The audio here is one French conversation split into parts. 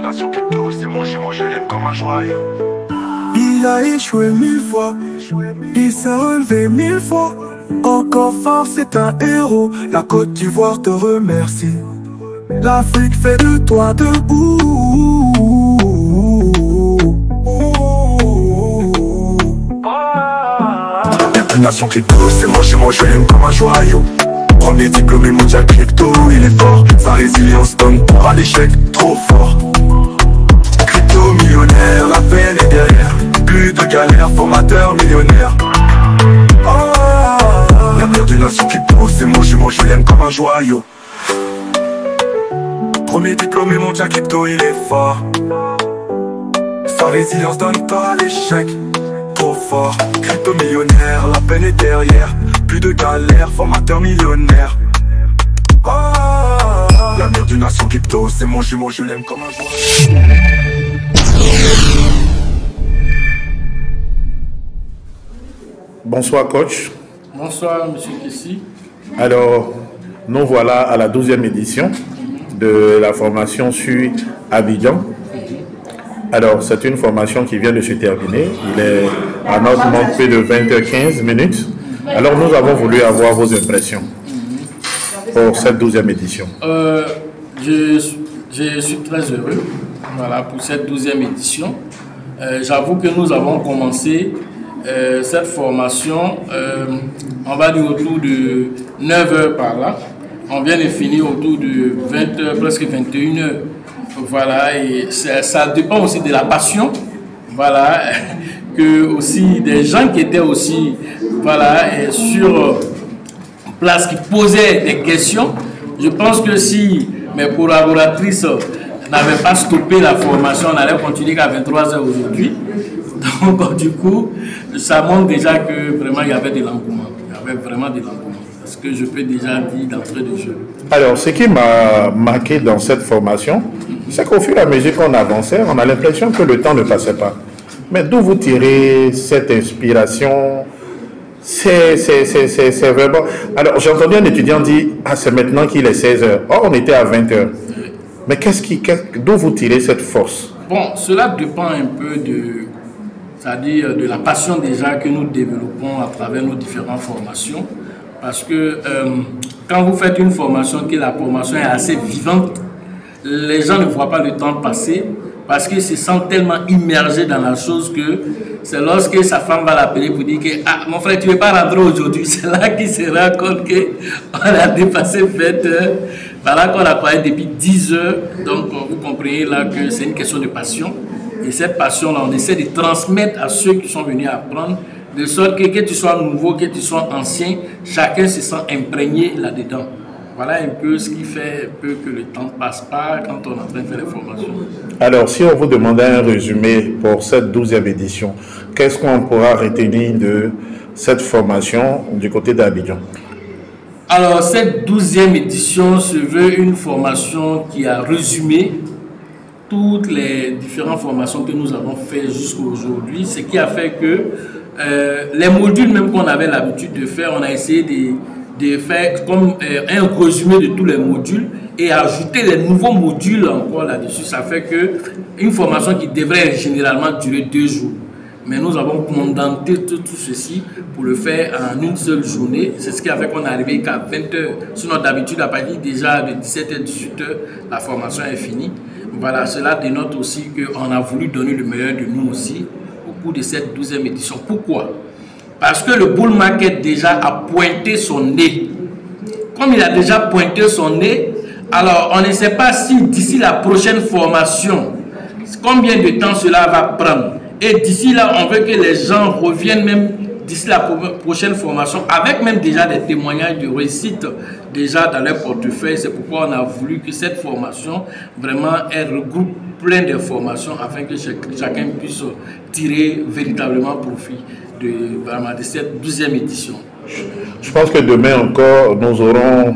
nation crypto, c'est mon jumeau, je l'aime comme un joyau. Il a échoué 1000 fois, il s'est relevé 1000 fois. Encore fort, c'est un héros. La Côte d'Ivoire te remercie. L'Afrique fait de toi debout. Nation crypto, c'est mon jumeau, je l'aime comme un joyau. Premier diplômé mondial crypto, il est fort. Sa résilience donne pour à l'échec, trop fort. Crypto millionnaire, la peine est derrière. Plus de galère, formateur millionnaire. L'avenir de nation crypto, c'est mon jumeau, je l'aime comme un joyau. Premier diplômé mondial crypto, il est fort. Sa résilience donne pas à l'échec, trop fort. Crypto millionnaire, la peine est derrière. Plus de galère, formateur millionnaire. L'avenir d'une nation crypto, c'est mon jumeau, je l'aime comme un joyau. Bonsoir coach. Bonsoir monsieur Kessi. Alors, nous voilà à la 12e édition de la formation sur Abidjan. Alors, c'est une formation qui vient de se terminer. Il est à notre manque peu de 20h15 minutes. Alors, nous avons voulu avoir vos impressions pour cette 12e édition. Je suis très heureux pour cette 12e édition. J'avoue que nous avons commencé cette formation, on va dire autour de 9h par là. On vient de finir autour de 20h, presque 21h. Voilà, et ça dépend aussi de la passion. Voilà, que aussi des gens qui étaient aussi sur place, qui posaient des questions. Je pense que si mes collaboratrices n'avaient pas stoppé la formation, on allait continuer qu'à 23h aujourd'hui. Donc du coup, ça montre déjà que vraiment il y avait de l'engouement. Il y avait vraiment de l'engouement. Ce que je peux déjà dire d'entrée de jeu. Alors, ce qui m'a marqué dans cette formation, c'est qu'au fur et à mesure qu'on avançait, on a l'impression que le temps ne passait pas. Mais d'où vous tirez cette inspiration? C'est vraiment... Alors, j'ai entendu un étudiant dire, ah, c'est maintenant qu'il est 16h. Oh, on était à 20h. Mais d'où vous tirez cette force? Bon, cela dépend un peu c'est-à-dire de la passion déjà que nous développons à travers nos différentes formations. Parce que quand vous faites une formation, que la formation est assez vivante, les gens ne voient pas le temps passer parce qu'ils se sentent tellement immergés dans la chose que c'est lorsque sa femme va l'appeler pour dire que ah, mon frère, tu ne veux pas rentrer aujourd'hui. C'est là qu'il se rend compte qu'on a dépassé 20 heures. Voilà qu'on a parlé depuis 10 heures. Donc vous comprenez là que c'est une question de passion. Et cette passion-là, on essaie de transmettre à ceux qui sont venus apprendre, de sorte que tu sois nouveau, que tu sois ancien, chacun se sent imprégné là-dedans. Voilà un peu ce qui fait un peu que le temps ne passe pas quand on est en train de faire les formations. Alors, si on vous demandait un résumé pour cette 12e édition, qu'est-ce qu'on pourra retenir de cette formation du côté d'Abidjan? Alors, cette 12e édition se veut une formation qui a résumé toutes les différentes formations que nous avons faites jusqu'à aujourd'hui, ce qui a fait que les modules même qu'on avait l'habitude de faire, on a essayé de faire comme un résumé de tous les modules et ajouter les nouveaux modules encore là-dessus. Ça fait que une formation qui devrait généralement durer 2 jours. Mais nous avons condensé tout ceci pour le faire en une seule journée. C'est ce qui a fait qu'on est arrivé qu'à 20h. Sinon, d'habitude, à partir déjà de 17h, 18h, la formation est finie. Voilà, cela dénote aussi qu'on a voulu donner le meilleur de nous aussi au cours de cette 12e édition. Pourquoi? Parce que le bull market déjà a pointé son nez. Comme il a déjà pointé son nez, alors on ne sait pas si d'ici la prochaine formation, combien de temps cela va prendre. Et d'ici là, on veut que les gens reviennent même d'ici la prochaine formation avec même déjà des témoignages de réussite déjà dans leur portefeuille. C'est pourquoi on a voulu que cette formation vraiment elle regroupe plein d'informations afin que chacun puisse tirer véritablement profit de cette 12e édition. Je pense que demain encore, nous aurons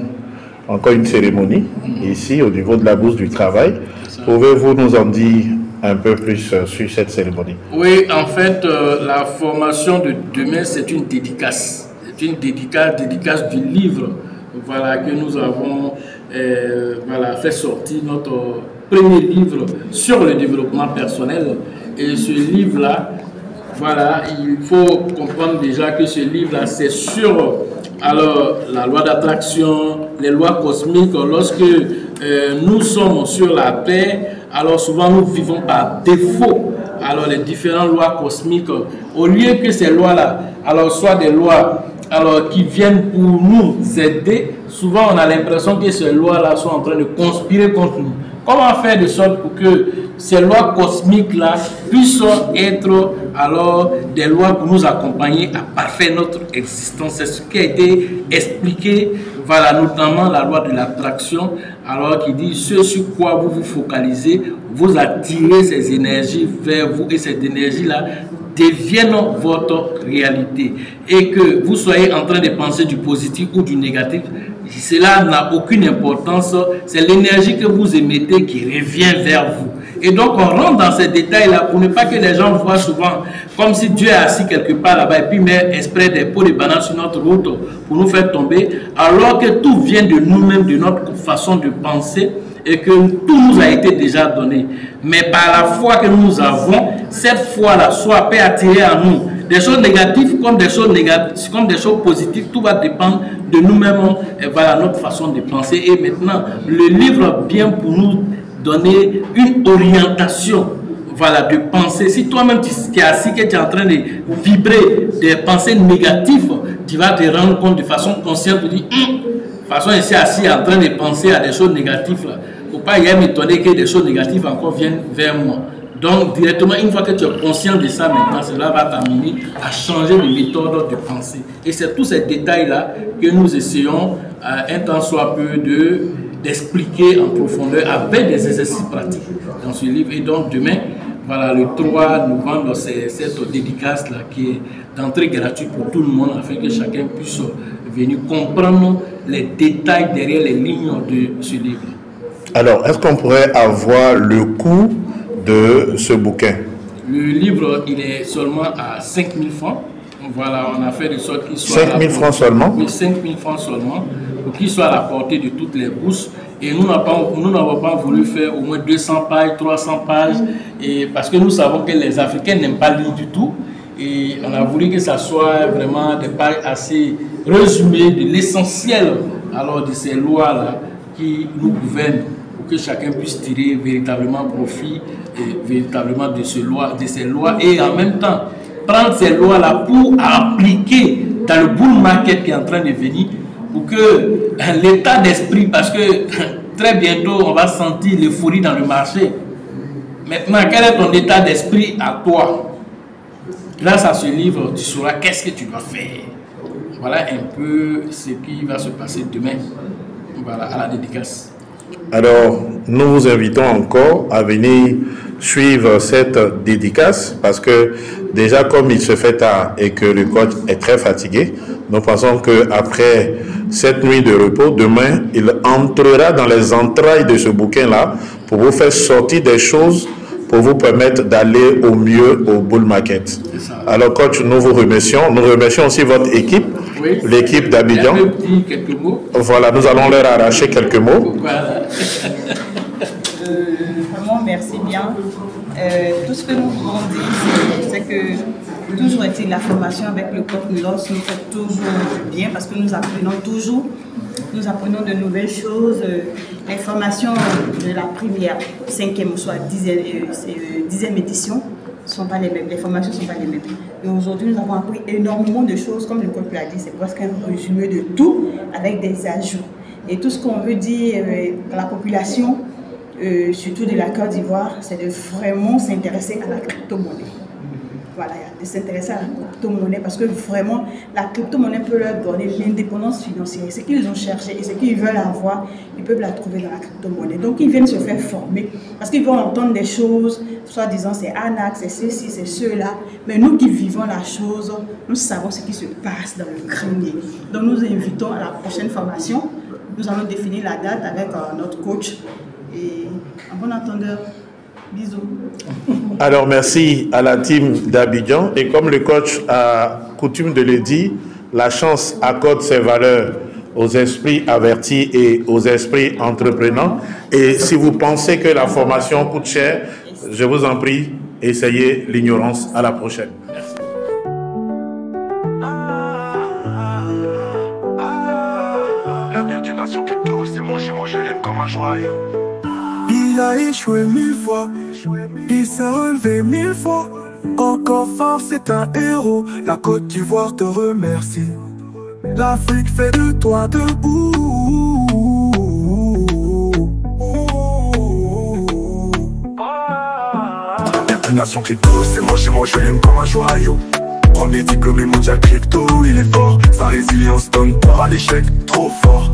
encore une cérémonie ici au niveau de la Bourse du Travail. Pouvez-vous nous en dire un peu plus sur cette cérémonie? Oui, en fait, la formation de demain, c'est une dédicace. C'est une dédicace du livre que nous avons fait sortir, notre premier livre sur le développement personnel. Et ce livre-là, voilà, il faut comprendre déjà que ce livre-là, c'est sur alors, la loi d'attraction, les lois cosmiques. Lorsque nous sommes sur la Terre, alors souvent nous vivons par défaut. Alors les différentes lois cosmiques, au lieu que ces lois-là, alors soit des lois alors, qui viennent pour nous aider, souvent on a l'impression que ces lois-là sont en train de conspirer contre nous. Comment faire de sorte pour que ces lois cosmiques-là puissent être alors des lois pour nous accompagner à parfaire notre existence? C'est ce qui a été expliqué, voilà, notamment la loi de l'attraction, alors qui dit ce sur quoi vous vous focalisez, vous attirez ces énergies vers vous et ces énergies-là deviennent votre réalité. Et que vous soyez en train de penser du positif ou du négatif, cela n'a aucune importance. C'est l'énergie que vous émettez qui revient vers vous. Et donc on rentre dans ces détails-là pour ne pas que les gens voient souvent comme si Dieu est assis quelque part là-bas et puis met exprès des pots de bananes sur notre route pour nous faire tomber, alors que tout vient de nous-mêmes, de notre façon de penser, et que tout nous a été déjà donné. Mais par la foi que nous avons, cette foi-là soit peut attirer à nous des choses négatives comme des choses négatives, comme des choses positives. Tout va dépendre de nous-mêmes, et voilà notre façon de penser. Et maintenant, le livre vient pour nous donner une orientation, voilà, de pensée. Si toi-même tu es assis, que tu es en train de vibrer des pensées négatives, tu vas te rendre compte de façon consciente, tu dis, de façon ici assis en train de penser à des choses négatives là. Faut pas y m'étonner que des choses négatives encore viennent vers moi. Donc directement, une fois que tu es conscient de ça maintenant, cela va t'amener à changer de méthode de pensée. Et c'est tous ces détails là que nous essayons un temps soit peu d'expliquer en profondeur avec des exercices pratiques dans ce livre. Et donc demain, voilà, le 3 novembre, c'est cette dédicace là qui est d'entrée gratuite pour tout le monde afin que chacun puisse venir comprendre les détails derrière les lignes de ce livre. Alors, est-ce qu'on pourrait avoir le coût de ce bouquin? Le livre, il est seulement à 5 000 francs. Voilà, on a fait de sorte qu'il soit... 5 000 francs seulement? Oui, 5 000 francs seulement, pour qu'il soit à la portée de toutes les bourses. Et nous n'avons pas voulu faire au moins 200 pages, 300 pages, et parce que nous savons que les Africains n'aiment pas lire du tout. Et on a voulu que ça soit vraiment des pages assez résumées de l'essentiel alors de ces lois-là qui nous gouvernent, pour que chacun puisse tirer véritablement profit et véritablement de ces lois, et en même temps prendre ces lois-là pour appliquer dans le bull market qui est en train de venir, pour que l'état d'esprit, parce que très bientôt on va sentir l'euphorie dans le marché. Maintenant, quel est ton état d'esprit à toi? Grâce à ce livre, tu sauras qu'est-ce que tu dois faire. Voilà un peu ce qui va se passer demain, voilà, à la dédicace. Alors, nous vous invitons encore à venir suivre cette dédicace parce que déjà comme il se fait tard et que le coach est très fatigué, nous pensons qu'après cette nuit de repos, demain, il entrera dans les entrailles de ce bouquin-là pour vous faire sortir des choses pour vous permettre d'aller au mieux au bull market. Alors coach, nous vous remercions. Nous remercions aussi votre équipe, oui, l'équipe d'Abidjan. Quelques mots. Voilà, nous allons leur arracher quelques mots. Voilà. Vraiment, merci bien. Tout ce que nous pouvons dire, c'est que toujours est-il la formation avec le coach Milos nous fait toujours bien parce que nous apprenons toujours. Nous apprenons de nouvelles choses. Les formations de la première, 5e, soit 10e édition ne sont pas les mêmes. Les formations ne sont pas les mêmes. Et aujourd'hui, nous avons appris énormément de choses. Comme le coach l'a dit, c'est presque un résumé de tout avec des ajouts. Et tout ce qu'on veut dire à la population, surtout de la Côte d'Ivoire, c'est de vraiment s'intéresser à la crypto-monnaie. Voilà, de s'intéresser à la crypto-monnaie parce que vraiment, la crypto-monnaie peut leur donner l'indépendance financière. Ce qu'ils ont cherché et ce qu'ils veulent avoir, ils peuvent la trouver dans la crypto-monnaie. Donc, ils viennent se faire former parce qu'ils vont entendre des choses, soit disant c'est Anax, c'est ceci, c'est ceux-là. Mais nous qui vivons la chose, nous savons ce qui se passe dans le grenier. Donc, nous invitons à la prochaine formation. Nous allons définir la date avec notre coach. Et en bon entendeur, bisous. Alors merci à la team d'Abidjan et comme le coach a coutume de le dire, la chance accorde ses valeurs aux esprits avertis et aux esprits entreprenants. Et si vous pensez que la formation coûte cher, je vous en prie, essayez l'ignorance. À la prochaine. L'avenir d'une nation crypto, c'est mon jumeau, je l'aime comme un joyau. Il a échoué 1000 fois, il s'est relevé 1000 fois. Encore fort, c'est un héros. La Côte d'Ivoire te remercie. L'Afrique fait de toi debout. L'avenir d'une nation crypto, c'est mon jumeau, je l'aime comme un joyau. Premier diplômé mondial crypto, il est fort. Sa résilience donne peur à l'échec, trop fort.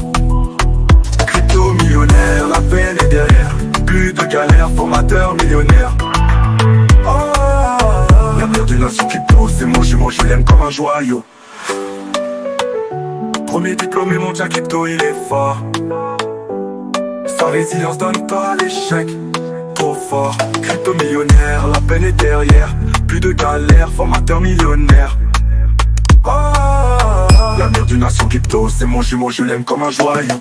Crypto millionnaire, la peine est derrière. Plus de galère, formateur millionnaire. L'avenir d'une nation crypto, c'est mon jumeau, je l'aime comme un joyau. Premier diplômé mondial crypto, il est fort. Sa résilience donne pas à l'échec, trop fort. Crypto millionnaire, la peine est derrière. Plus de galère, formateur millionnaire. L'avenir d'une nation crypto, c'est mon jumeau, je l'aime comme un joyau.